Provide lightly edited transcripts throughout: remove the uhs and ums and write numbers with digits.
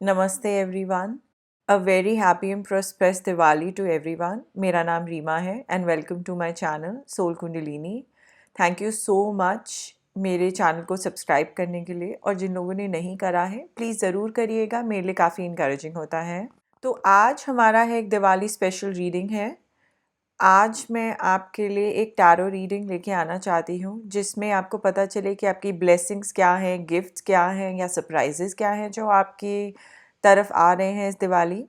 नमस्ते everyone. A very happy and prosperous Diwali to everyone. मेरा नाम रीमा है and welcome to my channel soul Kundalini. Thank you so much मेरे channel को subscribe करने के लिए, और जिन लोगों ने नहीं करा है प्लीज़ ज़रूर करिएगा, मेरे लिए काफ़ी इंकरेजिंग होता है। तो आज हमारा है एक दिवाली स्पेशल रीडिंग है। आज मैं आपके लिए एक टैरो रीडिंग लेके आना चाहती हूँ जिसमें आपको पता चले कि आपकी ब्लेसिंग्स क्या हैं, गिफ्ट्स क्या हैं या सरप्राइजेस क्या हैं जो आपकी तरफ आ रहे हैं इस दिवाली।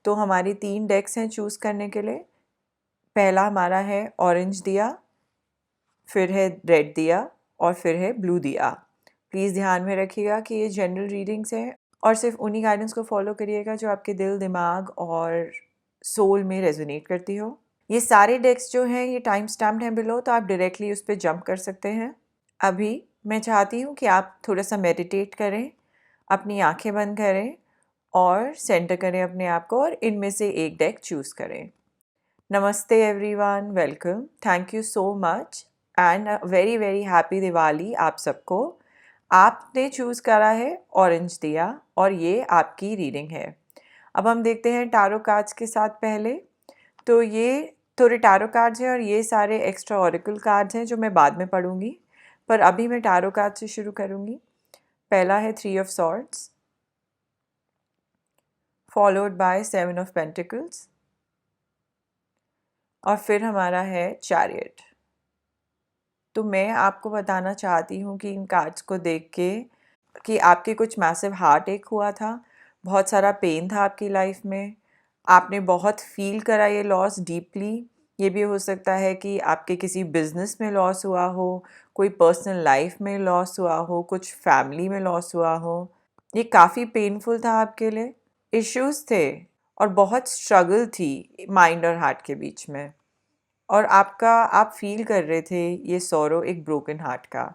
तो हमारी 3 डेक्स हैं चूज़ करने के लिए। पहला हमारा है ऑरेंज दिया, फिर है रेड दिया और फिर है ब्लू दिया। प्लीज़ ध्यान में रखिएगा कि ये जनरल रीडिंग्स हैं और सिर्फ उन्हीं गाइडेंस को फॉलो करिएगा जो आपके दिल, दिमाग और सोल में रेजोनेट करती हो। ये सारे डेक्स जो हैं ये टाइम स्टैम्प्ड हैं बिलो, तो आप डायरेक्टली उस पर जंप कर सकते हैं। अभी मैं चाहती हूँ कि आप थोड़ा सा मेडिटेट करें, अपनी आंखें बंद करें और सेंटर करें अपने आप को, और इनमें से एक डेक चूज़ करें। नमस्ते everyone, welcome, thank you so much and very very happy Diwali आप सबको। आपने चूज़ करा है ऑरेंज दिया और ये आपकी रीडिंग है। अब हम देखते हैं टारो कार्ड्स के साथ। पहले तो ये थोड़े टारो कार्ड्स हैं और ये सारे एक्स्ट्रा ऑरेकल कार्ड्स हैं जो मैं बाद में पढ़ूंगी, पर अभी मैं टारो कार्ड से शुरू करूंगी। पहला है 3 of swords, followed by 7 of pentacles, और फिर हमारा है चैरियट। तो मैं आपको बताना चाहती हूँ कि इन कार्ड्स को देख के कि आपके कुछ मैसिव हार्ट एक हुआ था, बहुत सारा पेन था आपकी लाइफ में, आपने बहुत फील करा ये लॉस डीपली। ये भी हो सकता है कि आपके किसी बिजनेस में लॉस हुआ हो, कोई पर्सनल लाइफ में लॉस हुआ हो, कुछ फैमिली में लॉस हुआ हो। ये काफ़ी पेनफुल था आपके लिए, इश्यूज थे और बहुत स्ट्रगल थी माइंड और हार्ट के बीच में, और आप फील कर रहे थे ये सॉरो एक ब्रोकन हार्ट का।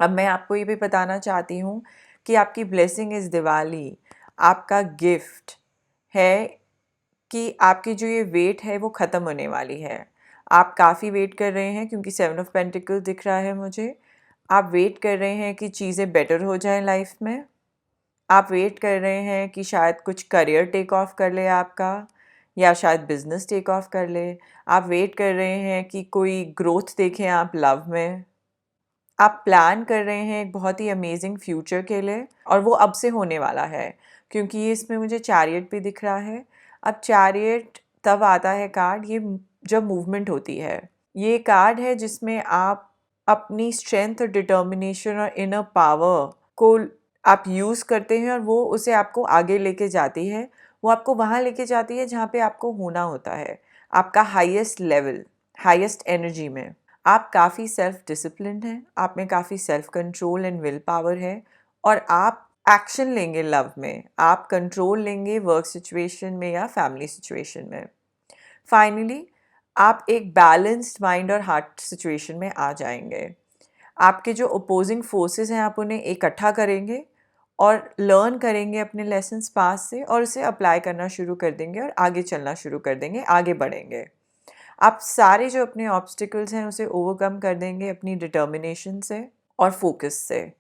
अब मैं आपको ये भी बताना चाहती हूँ कि आपकी ब्लेसिंग इस दिवाली, आपका गिफ्ट है कि आपकी जो ये वेट है वो ख़त्म होने वाली है। आप काफ़ी वेट कर रहे हैं क्योंकि 7 ऑफ पेंटिकल दिख रहा है मुझे। आप वेट कर रहे हैं कि चीज़ें बेटर हो जाएं लाइफ में। आप वेट कर रहे हैं कि शायद कुछ करियर टेक ऑफ कर ले आपका, या शायद बिजनेस टेक ऑफ कर ले। आप वेट कर रहे हैं कि कोई ग्रोथ देखें आप लव में। आप प्लान कर रहे हैं एक बहुत ही अमेजिंग फ्यूचर के लिए, और वो अब से होने वाला है क्योंकि ये इसमें मुझे चैरियट भी दिख रहा है। अब चैरियट तब आता है कार्ड ये जब मूवमेंट होती है। ये कार्ड है जिसमें आप अपनी स्ट्रेंथ और डिटर्मिनेशन और इनर पावर को आप यूज़ करते हैं और वो उसे आपको आगे लेके जाती है। वो आपको वहाँ लेके जाती है जहाँ पे आपको होना होता है, आपका हाईएस्ट लेवल, हाईएस्ट एनर्जी में। आप काफ़ी सेल्फ डिसिप्लिन्ड हैं, आप में काफ़ी self control and will power है, और आप एक्शन लेंगे लव में, आप कंट्रोल लेंगे वर्क सिचुएशन में या फैमिली सिचुएशन में। फाइनली आप एक बैलेंस्ड माइंड और हार्ट सिचुएशन में आ जाएंगे। आपके जो अपोजिंग फोर्सेस हैं आप उन्हें इकट्ठा करेंगे और लर्न करेंगे अपने लेसन्स पास से, और उसे अप्लाई करना शुरू कर देंगे और आगे चलना शुरू कर देंगे, आगे बढ़ेंगे। आप सारे जो अपने ऑब्स्टिकल्स हैं उसे ओवरकम कर देंगे अपनी डिटर्मिनेशन से और फोकस से।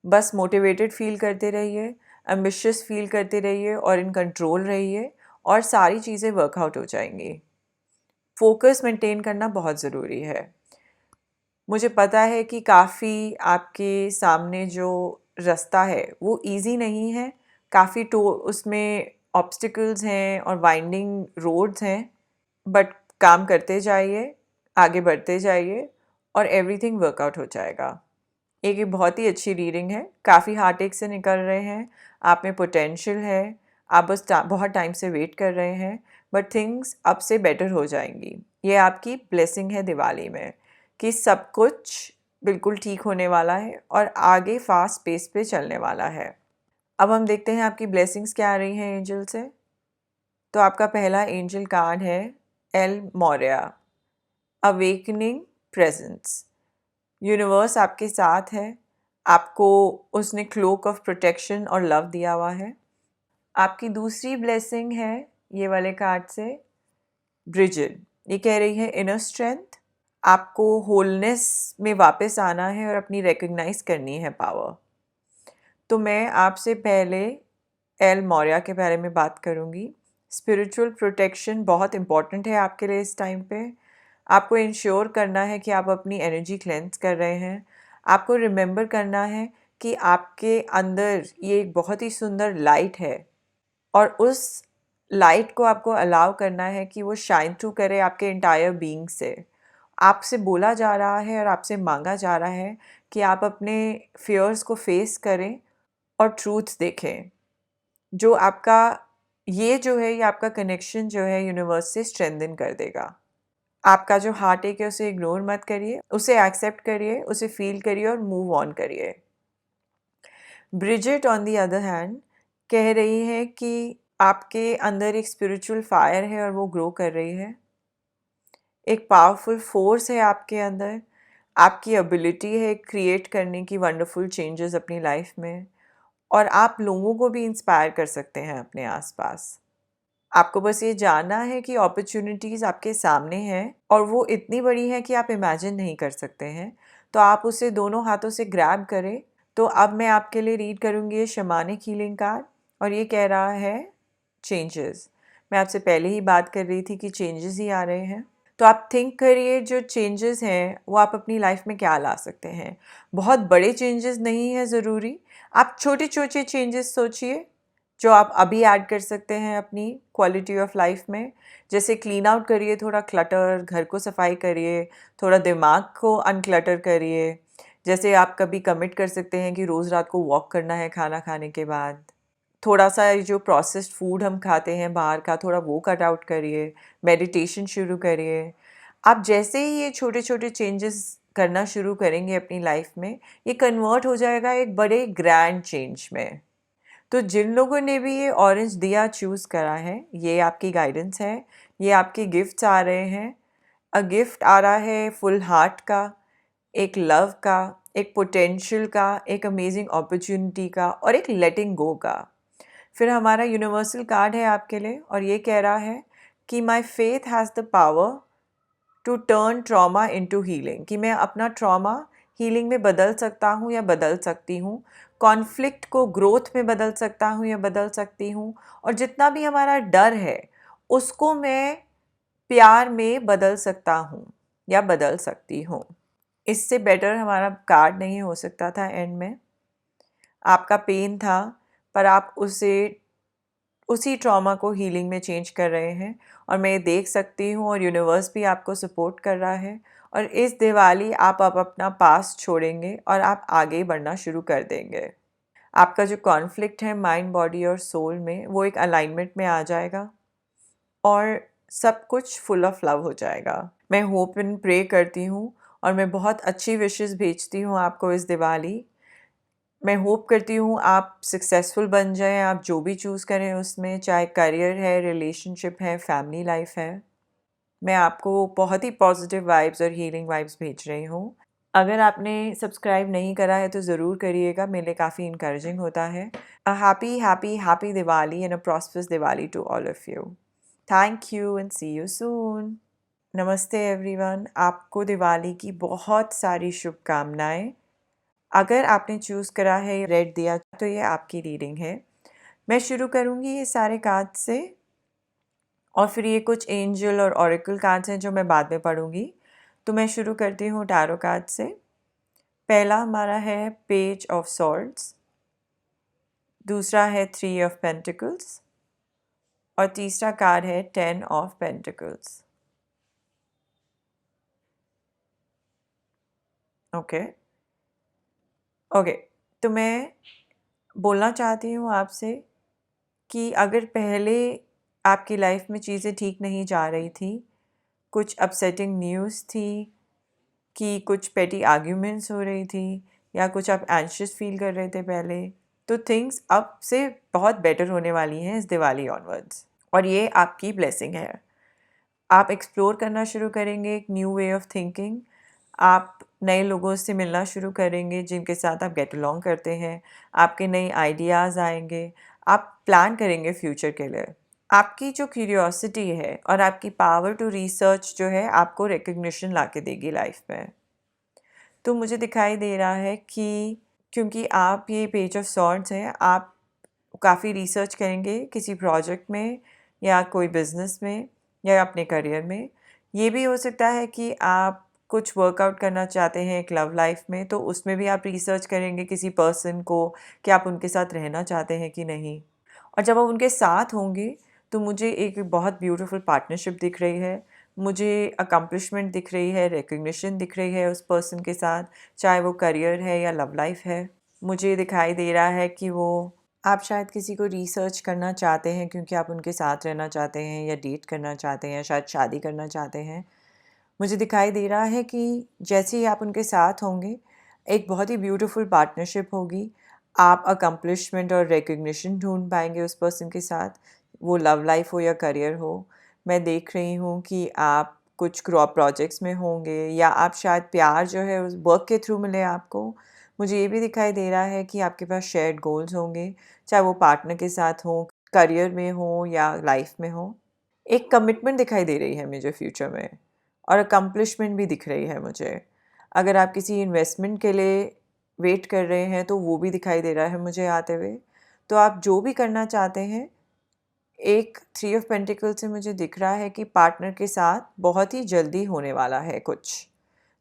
बस मोटिवेटेड फील करते रहिए, एम्बिशियस फील करते रहिए और इन कंट्रोल रहिए, और सारी चीज़ें वर्कआउट हो जाएंगी। फोकस मेंटेन करना बहुत ज़रूरी है। मुझे पता है कि काफ़ी आपके सामने जो रास्ता है वो इजी नहीं है, काफ़ी उसमें ऑब्स्टिकल्स हैं और वाइंडिंग रोड्स हैं, बट काम करते जाइए, आगे बढ़ते जाइए और एवरीथिंग वर्कआउट हो जाएगा। एक ये बहुत ही अच्छी रीडिंग है, काफ़ी हार्ट एक से निकल रहे हैं, आप में पोटेंशियल है, आप बस बहुत टाइम से वेट कर रहे हैं, बट थिंग्स अब से बेटर हो जाएंगी। ये आपकी ब्लेसिंग है दिवाली में कि सब कुछ बिल्कुल ठीक होने वाला है और आगे फास्ट पेस पे चलने वाला है। अब हम देखते हैं आपकी ब्लेसिंग्स क्या आ रही हैं एंजल से। तो आपका पहला एंजल कार्ड है L Maurya, awakening presence. Universe आपके साथ है, आपको उसने क्लोक ऑफ प्रोटेक्शन और लव दिया हुआ है। आपकी दूसरी ब्लेसिंग है ये वाले कार्ड से ब्रिजिड। ये कह रही है इनर स्ट्रेंथ, आपको होलनेस में वापस आना है और अपनी रिकग्नाइज करनी है पावर। तो मैं आपसे पहले एल मौर्या के बारे में बात करूँगी। स्पिरिचुअल प्रोटेक्शन बहुत इम्पॉर्टेंट है आपके लिए इस टाइम पे। आपको इंश्योर करना है कि आप अपनी एनर्जी क्लेंस कर रहे हैं। आपको रिमेंबर करना है कि आपके अंदर ये एक बहुत ही सुंदर लाइट है और उस लाइट को आपको अलाउ करना है कि वो शाइन थ्रू करे आपके इंटायर बीइंग से। आपसे बोला जा रहा है और आपसे मांगा जा रहा है कि आप अपने फियर्स को फेस करें और ट्रूथ देखें। जो आपका ये जो है ये आपका कनेक्शन जो है यूनिवर्स से स्ट्रेंथन कर देगा। आपका जो हार्ट एक है उसे इग्नोर मत करिए, उसे एक्सेप्ट करिए, उसे फील करिए और मूव ऑन करिए। Bridget on the other hand कह रही है कि आपके अंदर एक स्पिरिचुअल फायर है और वो ग्रो कर रही है। एक पावरफुल फोर्स है आपके अंदर। आपकी एबिलिटी है क्रिएट करने की वंडरफुल चेंजेस अपनी लाइफ में और आप लोगों को भी इंस्पायर कर सकते हैं अपने आसपास। आपको बस ये जानना है कि अपॉर्चुनिटीज़ आपके सामने हैं और वो इतनी बड़ी हैं कि आप इमेजिन नहीं कर सकते हैं। तो आप उसे दोनों हाथों से ग्रैब करें। तो अब मैं आपके लिए रीड करूँगी ये शमानिक हीलिंग कार्ड और ये कह रहा है चेंजेस। मैं आपसे पहले ही बात कर रही थी कि चेंजेस ही आ रहे हैं। तो आप थिंक करिए जो चेंजेस हैं वो आप अपनी लाइफ में क्या ला सकते हैं। बहुत बड़े चेंजेस नहीं है ज़रूरी। आप छोटे छोटे चेंजेस सोचिए जो आप अभी ऐड कर सकते हैं अपनी क्वालिटी ऑफ लाइफ में। जैसे क्लीन आउट करिए, थोड़ा क्लटर, घर को सफाई करिए, थोड़ा दिमाग को अनक्लटर करिए। जैसे आप कभी कमिट कर सकते हैं कि रोज़ रात को वॉक करना है खाना खाने के बाद। थोड़ा सा ये जो प्रोसेस्ड फूड हम खाते हैं बाहर का, थोड़ा वो कट आउट करिए। मेडिटेशन शुरू करिए। आप जैसे ही ये छोटे छोटे चेंजेस करना शुरू करेंगे अपनी लाइफ में, ये कन्वर्ट हो जाएगा एक बड़े ग्रैंड चेंज में। तो जिन लोगों ने भी ये ऑरेंज दिया चूज़ करा है, ये आपकी गाइडेंस है, ये आपके गिफ्ट्स आ रहे हैं। गिफ्ट आ रहा है फुल हार्ट का, एक लव का, एक पोटेंशियल का, एक अमेजिंग अपॉर्चुनिटी का और एक लेटिंग गो का। फिर हमारा यूनिवर्सल कार्ड है आपके लिए और ये कह रहा है कि my faith has the power to turn trauma into healing, कि मैं अपना ट्रॉमा हीलिंग में बदल सकता हूँ या बदल सकती हूँ। कॉन्फ्लिक्ट को ग्रोथ में बदल सकता हूँ या बदल सकती हूँ। और जितना भी हमारा डर है उसको मैं प्यार में बदल सकता हूँ या बदल सकती हूँ। इससे बेटर हमारा कार्ड नहीं हो सकता था एंड में। आपका पेन था पर आप उसी ट्रॉमा को हीलिंग में चेंज कर रहे हैं और मैं ये देख सकती हूँ और यूनिवर्स भी आपको सपोर्ट कर रहा है। और इस दिवाली आप अब अपना पास्ट छोड़ेंगे और आप आगे बढ़ना शुरू कर देंगे। आपका जो कॉन्फ्लिक्ट है माइंड, बॉडी और सोल में, वो एक अलाइनमेंट में आ जाएगा और सब कुछ फुल ऑफ लव हो जाएगा। मैं होप एंड प्रे करती हूँ और मैं बहुत अच्छी विशेस भेजती हूँ आपको इस दिवाली। मैं होप करती हूँ आप सक्सेसफुल बन जाएं, आप जो भी चूज़ करें उसमें, चाहे करियर है, रिलेशनशिप है, फैमिली लाइफ है। मैं आपको बहुत ही पॉजिटिव वाइब्स और हीलिंग वाइब्स भेज रही हूँ। अगर आपने सब्सक्राइब नहीं करा है तो ज़रूर करिएगा, मेरे लिए काफ़ी इनकरेजिंग होता है। A happy happy happy Diwali and a prosperous Diwali to all of you. Thank you and see you soon. नमस्ते एवरीवन, आपको दिवाली की बहुत सारी शुभकामनाएं। अगर आपने चूज़ करा है रेड दिया तो ये आपकी रीडिंग है। मैं शुरू करूँगी ये सारे कार्ड से और फिर ये कुछ एंजल और ऑरेकल कार्ड्स हैं जो मैं बाद में पढ़ूँगी। तो मैं शुरू करती हूँ टैरो कार्ड से। पहला हमारा है पेज ऑफ सॉर्ड्स, दूसरा है 3 ऑफ पेंटिकल्स और तीसरा कार्ड है 10 ऑफ पेंटिकल्स। ओके ओके, तो मैं बोलना चाहती हूँ आपसे कि अगर पहले आपकी लाइफ में चीज़ें ठीक नहीं जा रही थी, कुछ अपसेटिंग न्यूज़ थी कि कुछ पेटी आर्ग्यूमेंट्स हो रही थी या कुछ आप एंशियस फील कर रहे थे पहले, तो थिंग्स अब से बहुत बेटर होने वाली हैं इस दिवाली ऑनवर्ड्स और ये आपकी ब्लेसिंग है। आप एक्सप्लोर करना शुरू करेंगे एक न्यू वे ऑफ थिंकिंग। आप नए लोगों से मिलना शुरू करेंगे जिनके साथ आप गेट अलॉन्ग करते हैं। आपके नए आइडियाज़ आएंगे। आप प्लान करेंगे फ्यूचर के लिए। आपकी जो क्यूरियोसिटी है और आपकी पावर टू रिसर्च जो है आपको रिकग्निशन ला के देगी लाइफ में। तो मुझे दिखाई दे रहा है कि क्योंकि आप ये पेज ऑफ सॉर्ड्स हैं, आप काफ़ी रिसर्च करेंगे किसी प्रोजेक्ट में या कोई बिज़नेस में या अपने करियर में। ये भी हो सकता है कि आप कुछ वर्कआउट करना चाहते हैं एक लव लाइफ में, तो उसमें भी आप रिसर्च करेंगे किसी पर्सन को कि आप उनके साथ रहना चाहते हैं कि नहीं। और जब आप उनके साथ होंगे तो मुझे एक बहुत ब्यूटीफुल पार्टनरशिप दिख रही है, मुझे अकम्पलिशमेंट दिख रही है, रिकग्निशन दिख रही है उस पर्सन के साथ, चाहे वो करियर है या लव लाइफ है। मुझे दिखाई दे रहा है कि वो आप शायद किसी को रिसर्च करना चाहते हैं क्योंकि आप उनके साथ रहना चाहते हैं या डेट करना चाहते हैं, शायद शादी करना चाहते हैं। मुझे दिखाई दे रहा है कि जैसे ही आप उनके साथ होंगे, एक बहुत ही ब्यूटीफुल पार्टनरशिप होगी। आप अकम्पलिशमेंट और रिकग्निशन ढूंढ पाएंगे उस पर्सन के साथ, वो लव लाइफ हो या करियर हो। मैं देख रही हूँ कि आप कुछ क्रॉप प्रोजेक्ट्स में होंगे या आप शायद प्यार जो है उस वर्क के थ्रू मिले आपको। मुझे ये भी दिखाई दे रहा है कि आपके पास शेयर्ड गोल्स होंगे, चाहे वो पार्टनर के साथ हो, करियर में हो या लाइफ में हो। एक कमिटमेंट दिखाई दे रही है मुझे फ्यूचर में, और अकम्पलिशमेंट भी दिख रही है मुझे। अगर आप किसी इन्वेस्टमेंट के लिए वेट कर रहे हैं तो वो भी दिखाई दे रहा है मुझे आते हुए। तो आप जो भी करना चाहते हैं, एक थ्री ऑफ पेंटिकल से मुझे दिख रहा है कि पार्टनर के साथ बहुत ही जल्दी होने वाला है कुछ।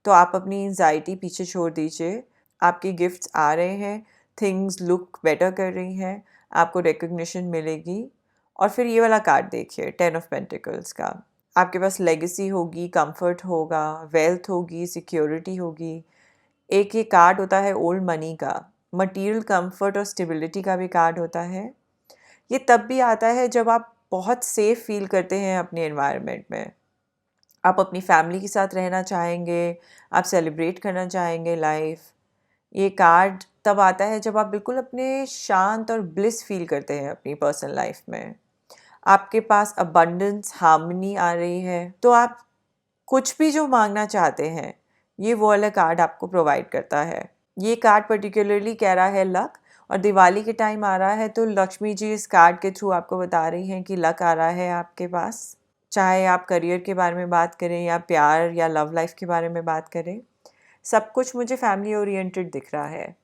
तो आप अपनी एंजाइटी पीछे छोड़ दीजिए, आपके गिफ्ट्स आ रहे हैं, थिंग्स लुक बेटर कर रही हैं, आपको रिकग्निशन मिलेगी। और फिर ये वाला कार्ड देखिए, 10 ऑफ पेंटिकल्स का। आपके पास लेगेसी होगी, कंफर्ट होगा, वेल्थ होगी, सिक्योरिटी होगी। एक ये कार्ड होता है ओल्ड मनी का, मटीरियल कंफर्ट और स्टेबिलिटी का भी कार्ड होता है। ये तब भी आता है जब आप बहुत सेफ फील करते हैं अपने एनवायरनमेंट में। आप अपनी फैमिली के साथ रहना चाहेंगे, आप सेलिब्रेट करना चाहेंगे लाइफ। ये कार्ड तब आता है जब आप बिल्कुल अपने शांत और ब्लिस फील करते हैं अपनी पर्सनल लाइफ में। आपके पास अबंडेंस, हार्मनी आ रही है, तो आप कुछ भी जो मांगना चाहते हैं, ये वो वाला कार्ड आपको प्रोवाइड करता है। ये कार्ड पर्टिकुलरली कह रहा है लक, और दिवाली के टाइम आ रहा है तो लक्ष्मी जी इस कार्ड के थ्रू आपको बता रही हैं कि लक आ रहा है आपके पास। चाहे आप करियर के बारे में बात करें या प्यार या लव लाइफ के बारे में बात करें, सब कुछ मुझे फैमिली ओरिएंटेड दिख रहा है।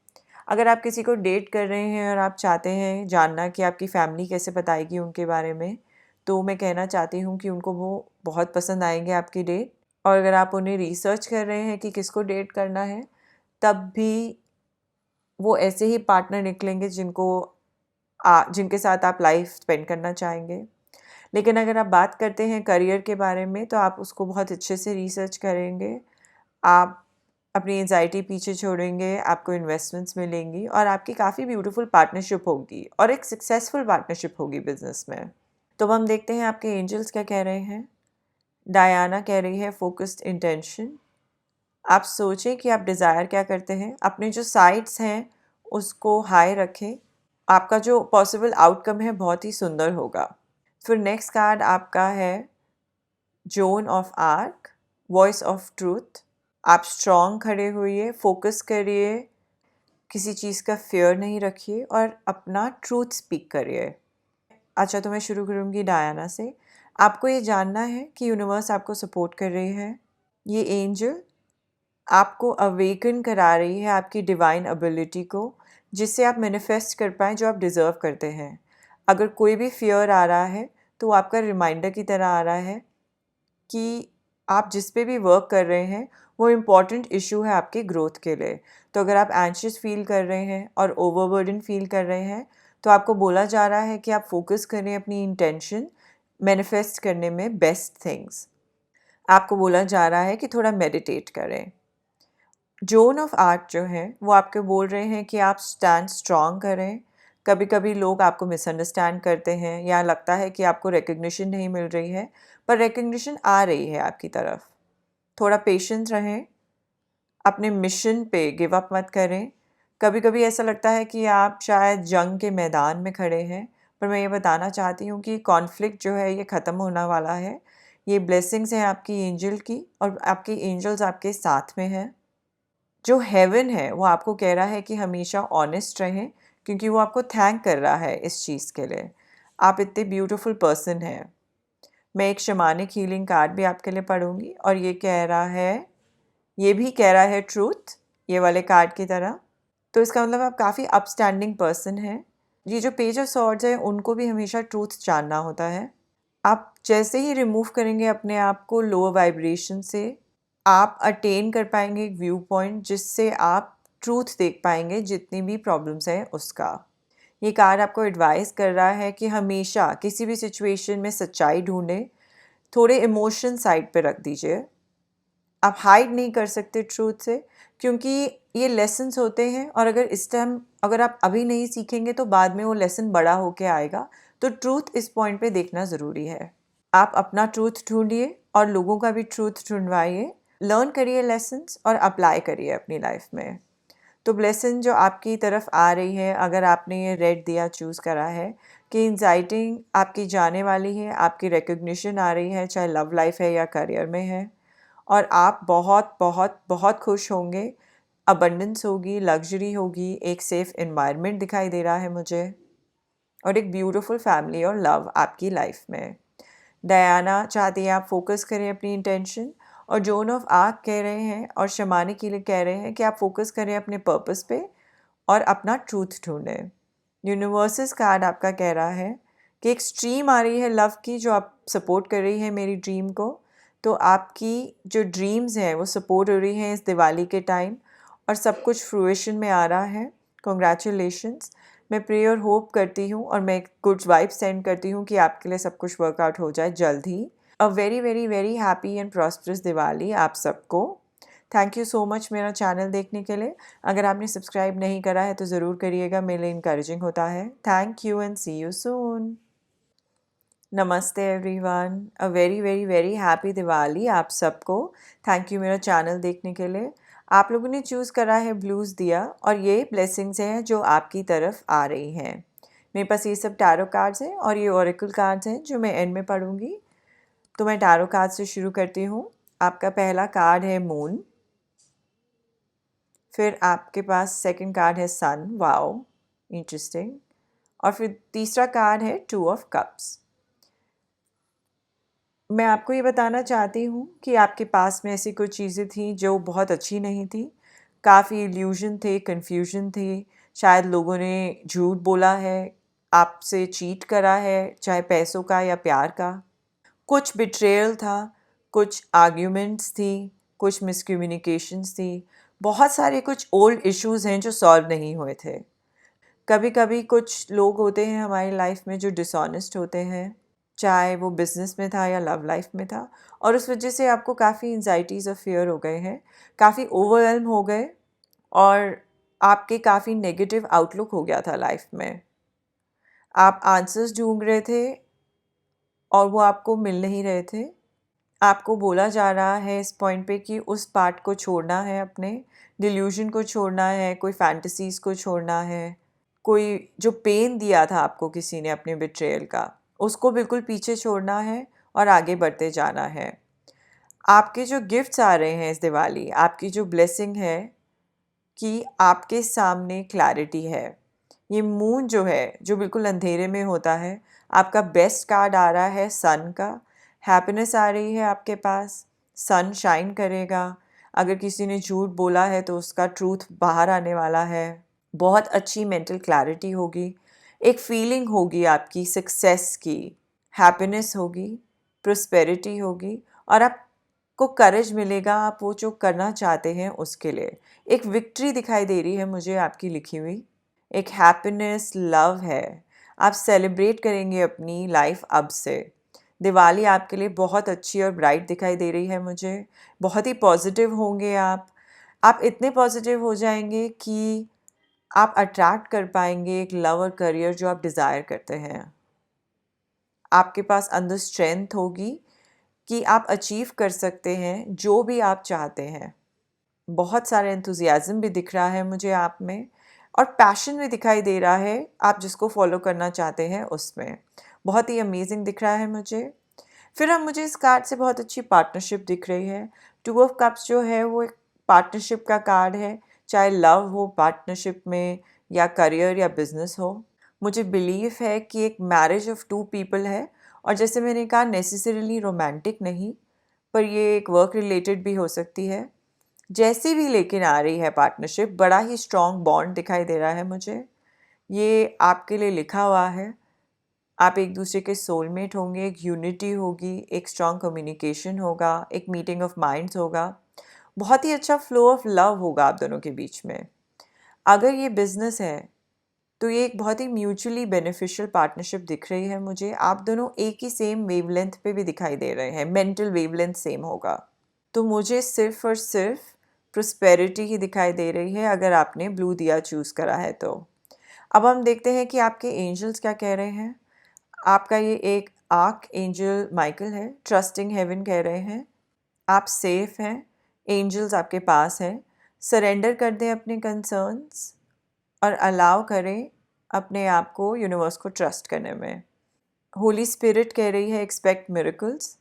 अगर आप किसी को डेट कर रहे हैं और आप चाहते हैं जानना कि आपकी फैमिली कैसे बताएगी उनके बारे में, तो मैं कहना चाहती हूँ कि उनको वो बहुत पसंद आएंगे आपकी डेट। और अगर आप उन्हें रिसर्च कर रहे हैं कि किसको डेट करना है, तब भी वो ऐसे ही पार्टनर निकलेंगे जिनके साथ आप लाइफ स्पेंड करना चाहेंगे। लेकिन अगर आप बात करते हैं करियर के बारे में, तो आप उसको बहुत अच्छे से रिसर्च करेंगे। आप अपनी एंजाइटी पीछे छोड़ेंगे, आपको इन्वेस्टमेंट्स मिलेंगी और आपकी काफ़ी ब्यूटीफुल पार्टनरशिप होगी और एक सक्सेसफुल पार्टनरशिप होगी बिजनेस में। तो हम देखते हैं आपके एंजल्स क्या कह रहे हैं। डायना कह रही है फोकस्ड इंटेंशन। आप सोचें कि आप डिज़ायर क्या करते हैं, अपने जो साइड्स हैं उसको हाई रखें, आपका जो पॉसिबल आउटकम है बहुत ही सुंदर होगा। फिर नेक्स्ट कार्ड आपका है zone of arc, voice of truth. आप स्ट्रॉन्ग खड़े होइए, फोकस करिए, किसी चीज़ का फियर नहीं रखिए और अपना ट्रूथ स्पीक करिए। अच्छा, तो मैं शुरू करूँगी डायना से। आपको ये जानना है कि यूनिवर्स आपको सपोर्ट कर रही है। ये एंजल आपको अवेकन करा रही है आपकी डिवाइन एबिलिटी को, जिससे आप मैनिफेस्ट कर पाएँ जो आप डिज़र्व करते हैं। अगर कोई भी फियर आ रहा है तो वो आपका रिमाइंडर की तरह आ रहा है कि आप जिस पे भी वर्क कर रहे हैं वो इम्पॉर्टेंट इशू है आपके ग्रोथ के लिए। तो अगर आप एंशियस फील कर रहे हैं और ओवरबर्डन फील कर रहे हैं, तो आपको बोला जा रहा है कि आप फोकस करें अपनी इंटेंशन मैनिफेस्ट करने में बेस्ट थिंग्स। आपको बोला जा रहा है कि थोड़ा मेडिटेट करें। जोन ऑफ आर्क जो है वो आपको बोल रहे हैं कि आप स्टैंड स्ट्रॉन्ग करें। कभी कभी लोग आपको मिसअंडरस्टैंड करते हैं या लगता है कि आपको रिकग्निशन नहीं मिल रही है, पर रिकग्निशन आ रही है आपकी तरफ। थोड़ा पेशेंस रहें, अपने मिशन पे गिव अप मत करें। कभी कभी ऐसा लगता है कि आप शायद जंग के मैदान में खड़े हैं, पर मैं ये बताना चाहती हूँ कि कॉन्फ्लिक्ट जो है ये ख़त्म होने वाला है। ये ब्लेसिंग्स हैं आपकी एंजल की, और आपकी एंजल्स आपके साथ में हैं। जो हेवन है वो आपको कह रहा है कि हमेशा ऑनेस्ट रहें, क्योंकि वो आपको थैंक कर रहा है इस चीज़ के लिए। आप इतने ब्यूटीफुल पर्सन हैं। मैं एक शमानिक हीलिंग कार्ड भी आपके लिए पढ़ूंगी, और ये भी कह रहा है ट्रूथ, ये वाले कार्ड की तरह। तो इसका मतलब आप काफ़ी अपस्टैंडिंग पर्सन हैं। ये जो पेज ऑफ सॉर्ड्स है उनको भी हमेशा ट्रूथ जानना होता है। आप जैसे ही रिमूव करेंगे अपने आप को लोअर वाइब्रेशन से, आप अटेन कर पाएंगे एक व्यू पॉइंट जिससे आप ट्रूथ देख पाएंगे जितनी भी प्रॉब्लम्स हैं उसका। ये कार्ड आपको एडवाइस कर रहा है कि हमेशा किसी भी सिचुएशन में सच्चाई ढूंढें, थोड़े इमोशन साइड पे रख दीजिए। आप हाइड नहीं कर सकते ट्रूथ से, क्योंकि ये लेसन्स होते हैं और अगर इस टाइम अगर आप अभी नहीं सीखेंगे तो बाद में वो लेसन बड़ा होके आएगा। तो ट्रूथ इस पॉइंट पे देखना ज़रूरी है। आप अपना ट्रूथ ढूंढिए और लोगों का भी ट्रूथ ढूंढवाइए, लर्न करिए लेसन्स और अप्लाई करिए अपनी लाइफ में। तो ब्लेसिंग जो आपकी तरफ आ रही है, अगर आपने ये रेड दिया चूज़ करा है कि एंजाइटी आपकी जाने वाली है, आपकी रिकग्निशन आ रही है, चाहे लव लाइफ है या करियर में है, और आप बहुत बहुत बहुत खुश होंगे। अबंडेंस होगी, लग्जरी होगी, एक सेफ एनवायरनमेंट दिखाई दे रहा है मुझे, और एक ब्यूटीफुल फैमिली और लव आपकी लाइफ में। डायना चाहती है आप फोकस करें अपनी इंटेंशन, और जोन ऑफ आर्क कह रहे हैं और शमानी के लिए कह रहे हैं कि आप फोकस करें अपने पर्पस पे और अपना ट्रूथ ढूंढें। यूनिवर्सेस कार्ड आपका कह रहा है कि एक स्ट्रीम आ रही है लव की जो आप सपोर्ट कर रही है मेरी ड्रीम को। तो आपकी जो ड्रीम्स हैं वो सपोर्ट हो रही हैं इस दिवाली के टाइम, और सब कुछ फ्रूएशन में आ रहा है। कॉन्ग्रेचुलेशंस। मैं प्रे और होप करती हूँ और मैं गुड वाइब सेंड करती हूँ कि आपके लिए सब कुछ वर्कआउट हो जाए जल्द ही। A very very very happy and prosperous Diwali आप सबको। थैंक यू सो मच मेरा चैनल देखने के लिए। अगर आपने सब्सक्राइब नहीं करा है तो ज़रूर करिएगा, मेरे लिए इनकरेजिंग होता है। Thank you and see you soon. नमस्ते everyone, a very very very happy Diwali आप सबको। थैंक यू मेरा चैनल देखने के लिए। आप लोगों ने चूज़ करा है ब्लूज़ दिया, और ये ब्लेसिंग्स हैं जो आपकी तरफ आ रही हैं। मेरे पास ये सब टैरो कार्ड्स हैं और ये ओरेकल कार्ड्स हैं जो मैं एंड में पढ़ूंगी। तो मैं टैरो कार्ड से शुरू करती हूँ। आपका पहला कार्ड है मून, फिर आपके पास सेकंड कार्ड है सन, वाओ इंटरेस्टिंग, और फिर तीसरा कार्ड है टू ऑफ कप्स। मैं आपको ये बताना चाहती हूँ कि आपके पास में ऐसी कुछ चीज़ें थी जो बहुत अच्छी नहीं थी। काफ़ी इल्यूजन थे, कन्फ्यूजन थी, शायद लोगों ने झूठ बोला है, आपसे चीट करा है, चाहे पैसों का या प्यार का। कुछ बिट्रेयल था, कुछ आर्ग्यूमेंट्स थी, कुछ मिसकम्युनिकेशंस थी, बहुत सारे कुछ ओल्ड इश्यूज़ हैं जो सॉल्व नहीं हुए थे। कभी कभी कुछ लोग होते हैं हमारी लाइफ में जो डिसऑनेस्ट होते हैं, चाहे वो बिज़नेस में था या लव लाइफ में था, और उस वजह से आपको काफ़ी एंजाइटीज़ और फियर हो गए हैं, काफ़ी ओवरवेल्म हो गए, और आपके काफ़ी नेगेटिव आउटलुक हो गया था लाइफ में। आप आंसर्स ढूंढ रहे थे और वो आपको मिल नहीं रहे थे। आपको बोला जा रहा है इस पॉइंट पे कि उस पार्ट को छोड़ना है, अपने डिल्यूजन को छोड़ना है, कोई फैंटेसीज़ को छोड़ना है, कोई जो पेन दिया था आपको किसी ने अपने बिट्रेयल का, उसको बिल्कुल पीछे छोड़ना है और आगे बढ़ते जाना है। आपके जो गिफ्ट्स आ रहे हैं इस दिवाली, आपकी जो ब्लेसिंग है कि आपके सामने क्लैरिटी है। ये मून जो है जो बिल्कुल अंधेरे में होता है, आपका बेस्ट कार्ड आ रहा है सन का। हैप्पीनेस आ रही है आपके पास, सन शाइन करेगा। अगर किसी ने झूठ बोला है तो उसका ट्रूथ बाहर आने वाला है। बहुत अच्छी मेंटल क्लैरिटी होगी, एक फीलिंग होगी आपकी सक्सेस की, हैप्पीनेस होगी, प्रोस्पेरिटी होगी, और आपको करेज मिलेगा आप वो जो करना चाहते हैं उसके लिए। एक विक्ट्री दिखाई दे रही है मुझे आपकी लिखी हुई, एक हैप्पीनेस लव है। आप सेलिब्रेट करेंगे अपनी लाइफ अब से। दिवाली आपके लिए बहुत अच्छी और ब्राइट दिखाई दे रही है मुझे। बहुत ही पॉजिटिव होंगे आप इतने पॉजिटिव हो जाएंगे कि आप अट्रैक्ट कर पाएंगे एक लव और करियर जो आप डिज़ायर करते हैं। आपके पास अंदर स्ट्रेंथ होगी कि आप अचीव कर सकते हैं जो भी आप चाहते हैं। बहुत सारे एंथुजियाज़म भी दिख रहा है मुझे आप में, और पैशन भी दिखाई दे रहा है आप जिसको फॉलो करना चाहते हैं उसमें। बहुत ही अमेजिंग दिख रहा है मुझे। फिर अब मुझे इस कार्ड से बहुत अच्छी पार्टनरशिप दिख रही है। टू ऑफ कप्स जो है वो एक पार्टनरशिप का कार्ड है, चाहे लव हो पार्टनरशिप में या करियर या बिजनेस हो। मुझे बिलीव है कि एक मैरिज ऑफ टू पीपल है, और जैसे मैंने कहा नेसेसरीली रोमांटिक नहीं, पर ये एक वर्क रिलेटेड भी हो सकती है, जैसी भी लेकिन आ रही है पार्टनरशिप, बड़ा ही स्ट्रॉन्ग बॉन्ड दिखाई दे रहा है मुझे। ये आपके लिए लिखा हुआ है। आप एक दूसरे के सोलमेट होंगे, एक यूनिटी होगी, एक स्ट्रॉन्ग कम्युनिकेशन होगा, एक मीटिंग ऑफ माइंड्स होगा, बहुत ही अच्छा फ्लो ऑफ लव होगा आप दोनों के बीच में। अगर ये बिजनेस है तो ये एक बहुत ही म्यूचुअली बेनिफिशियल पार्टनरशिप दिख रही है मुझे। आप दोनों एक ही सेम वेवलेंथ पे भी दिखाई दे रहे हैं, मेंटल वेवलेंथ सेम होगा। तो मुझे सिर्फ और सिर्फ प्रोस्पेरिटी ही दिखाई दे रही है अगर आपने ब्लू दिया चूज़ करा है तो। अब हम देखते हैं कि आपके एंजल्स क्या कह रहे हैं। आपका ये एक आर्क एंजल माइकल है, ट्रस्टिंग हेवन कह रहे हैं। आप सेफ हैं, एंजल्स आपके पास हैं। सरेंडर कर दें अपने कंसर्न्स और अलाउ करें अपने आप को यूनिवर्स को ट्रस्ट करने में। होली स्पिरिट कह रही है एक्सपेक्ट मिरेकल्स।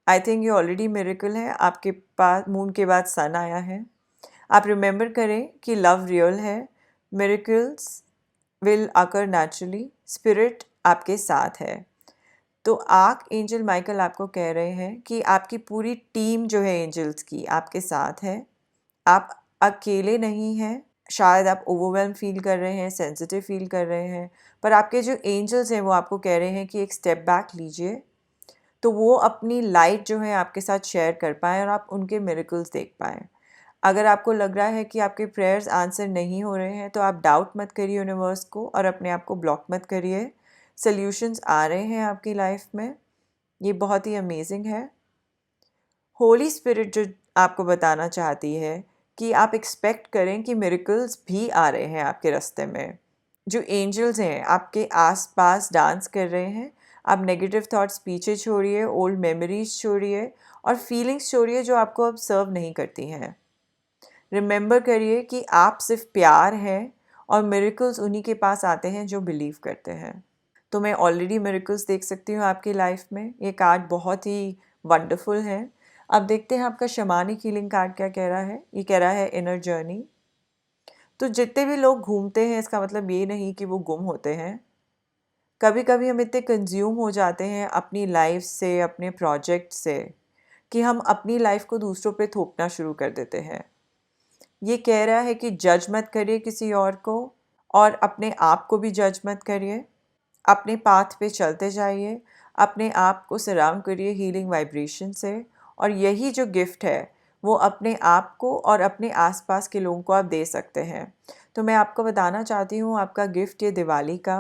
आई थिंक ये ऑलरेडी मिरेकल है, आपके पास मून के बाद सन आया है। आप रिमेंबर करें कि लव रियल है, miracles will occur naturally, spirit आपके साथ है। तो आर्क एंजल माइकल आपको कह रहे हैं कि आपकी पूरी टीम जो है एंजल्स की आपके साथ है। आप अकेले नहीं हैं। शायद आप ओवरवेल्म फील कर रहे हैं, सेंसिटिव फील कर रहे हैं, पर आपके जो एंजल्स हैं वो आपको कह रहे हैं कि एक स्टेप बैक लीजिए, तो वो अपनी लाइट जो है आपके साथ शेयर कर पाएँ और आप उनके मिरेकल्स देख पाएँ। अगर आपको लग रहा है कि आपके प्रेयर्स आंसर नहीं हो रहे हैं तो आप डाउट मत करिए यूनिवर्स को और अपने आप को ब्लॉक मत करिए। सॉल्यूशंस आ रहे हैं आपकी लाइफ में, ये बहुत ही अमेजिंग है। होली स्पिरिट जो आपको बताना चाहती है कि आप एक्सपेक्ट करें कि मिरेकल्स भी आ रहे हैं आपके रास्ते में। जो एंजल्स हैं आपके आसपास डांस कर रहे हैं। आप नेगेटिव थॉट्स पीछे छोड़िए, ओल्ड मेमोरीज छोड़िए और फीलिंग्स छोड़िए जो आपको अब सर्व नहीं करती हैं। रिमेंबर करिए कि आप सिर्फ प्यार हैं और मिरेकल्स उन्हीं के पास आते हैं जो बिलीव करते हैं। तो मैं ऑलरेडी मिरेकल्स देख सकती हूँ आपकी लाइफ में। ये कार्ड बहुत ही वंडरफुल है। अब देखते हैं आपका शमानिक हीलिंग कार्ड क्या कह रहा है। ये कह रहा है इनर जर्नी। तो जितने भी लोग घूमते हैं इसका मतलब ये नहीं कि वो गुम होते हैं। कभी कभी हम इतने कंज्यूम हो जाते हैं अपनी लाइफ से, अपने प्रोजेक्ट से, कि हम अपनी लाइफ को दूसरों पे थोपना शुरू कर देते हैं। ये कह रहा है कि जज मत करिए किसी और को और अपने आप को भी जज मत करिए। अपने पाथ पे चलते जाइए, अपने आप को सराउंड करिए हीलिंग वाइब्रेशन से और यही जो गिफ्ट है वो अपने आप को और अपने आसपास के लोगों को आप दे सकते हैं। तो मैं आपको बताना चाहती हूँ आपका गिफ्ट ये दिवाली का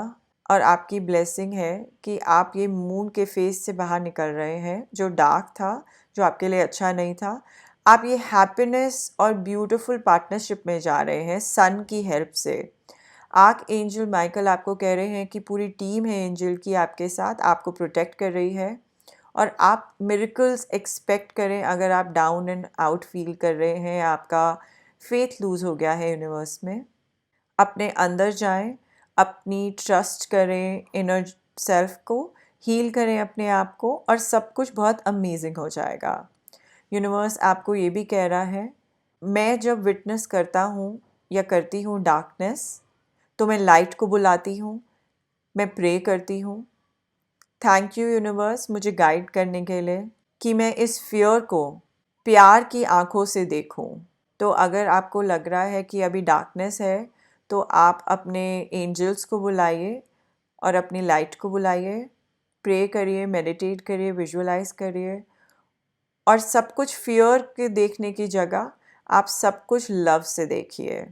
और आपकी ब्लेसिंग है कि आप ये मून के फेस से बाहर निकल रहे हैं जो डार्क था, जो आपके लिए अच्छा नहीं था। आप ये हैप्पीनेस और ब्यूटीफुल पार्टनरशिप में जा रहे हैं सन की हेल्प से। आर्क एंजल माइकल आपको कह रहे हैं कि पूरी टीम है एंजल की आपके साथ, आपको प्रोटेक्ट कर रही है और आप मिरेकल्स एक्सपेक्ट करें। अगर आप डाउन एंड आउट फील कर रहे हैं, आपका फेथ लूज़ हो गया है यूनिवर्स में, अपने अंदर जाएं, अपनी ट्रस्ट करें, इनर सेल्फ को हील करें अपने आप को और सब कुछ बहुत अमेजिंग हो जाएगा। यूनिवर्स आपको ये भी कह रहा है, मैं जब विटनेस करता हूँ या करती हूँ डार्कनेस तो मैं लाइट को बुलाती हूँ, मैं प्रे करती हूँ। थैंक यू यूनिवर्स मुझे गाइड करने के लिए कि मैं इस फियर को प्यार की आंखों से देखूं। तो अगर आपको लग रहा है कि अभी डार्कनेस है तो आप अपने एंजल्स को बुलाइए और अपनी लाइट को बुलाइए, प्रे करिए, मेडिटेट करिए, विजुअलाइज करिए और सब कुछ फियर के देखने की जगह आप सब कुछ लव से देखिए।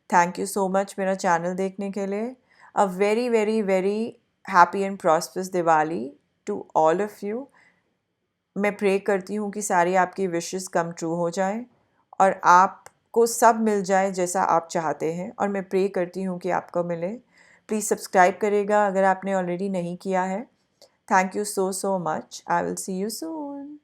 थैंक यू सो मच मेरा चैनल देखने के लिए। A very very very happy and prosperous Diwali to all of you. मैं प्रे करती हूँ कि सारी आपकी विशेस कम ट्रू हो जाएं और आपको सब मिल जाए जैसा आप चाहते हैं और मैं प्रे करती हूँ कि आपको मिले। प्लीज़ सब्सक्राइब करेगा अगर आपने ऑलरेडी नहीं किया है। Thank you so much. I will see you soon.